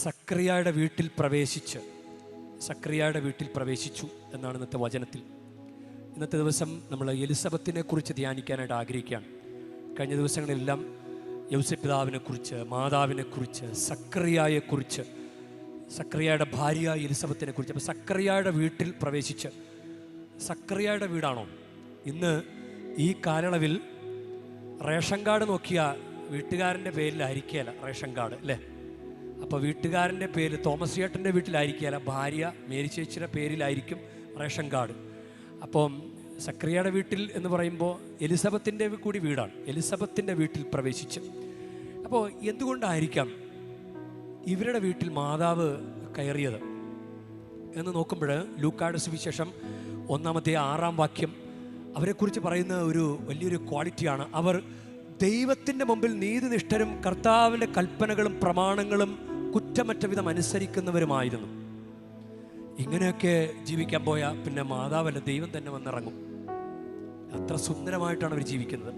സക്രിയയുടെ വീട്ടിൽ പ്രവേശിച്ചു എന്നാണ് ഇന്നത്തെ വചനത്തിൽ. ഇന്നത്തെ ദിവസം നമ്മൾ എലിസബത്തിനെ കുറിച്ച് ധ്യാനിക്കാനായിട്ട് ആഗ്രഹിക്കുകയാണ്. കഴിഞ്ഞ ദിവസങ്ങളിലെല്ലാം യൗസേപ്പ് പിതാവിനെക്കുറിച്ച്, മാതാവിനെക്കുറിച്ച്, സക്രിയയെക്കുറിച്ച്, സക്രിയയുടെ ഭാര്യ എലിസബത്തിനെക്കുറിച്ച്. അപ്പോൾ സക്രിയയുടെ വീട്ടിൽ പ്രവേശിച്ച്, സക്രിയയുടെ വീടാണോ? ഇന്ന് ഈ കാലയളവിൽ റേഷൻ കാർഡ് നോക്കിയാൽ വീട്ടുകാരൻ്റെ പേരിലായിരിക്കുകയല്ല റേഷൻ കാർഡ്, അല്ലേ? അപ്പോൾ വീട്ടുകാരൻ്റെ പേര് തോമസ് ചേട്ടൻ്റെ വീട്ടിലായിരിക്കുകയല്ല, ഭാര്യ മേരി ചേച്ചിയുടെ പേരിലായിരിക്കും റേഷൻ കാർഡ്. അപ്പം സക്രിയയുടെ വീട്ടിൽ എന്ന് പറയുമ്പോൾ എലിസബത്തിൻ്റെ കൂടി വീടാണ്. എലിസബത്തിൻ്റെ വീട്ടിൽ പ്രവേശിച്ച്. അപ്പോൾ എന്തുകൊണ്ടായിരിക്കാം ഇവരുടെ വീട്ടിൽ മാതാവ് കയറിയത് എന്ന് നോക്കുമ്പോൾ ലൂക്കായുടെ സുവിശേഷം 1:6 അവരെക്കുറിച്ച് പറയുന്ന ഒരു വലിയൊരു ക്വാളിറ്റിയാണ്. അവർ ദൈവത്തിൻ്റെ മുമ്പിൽ നീതിനിഷ്ഠരും കർത്താവിൻ്റെ കൽപ്പനകളും പ്രമാണങ്ങളും കുറ്റമറ്റ വിധം അനുസരിക്കുന്നവരുമായിരുന്നു. ഇങ്ങനെയൊക്കെ ജീവിക്കാൻ പോയാൽ പിന്നെ മാതാവല്ല, ദൈവം തന്നെ വന്നിറങ്ങും. അത്ര സുന്ദരമായിട്ടാണ് അവർ ജീവിക്കുന്നത്.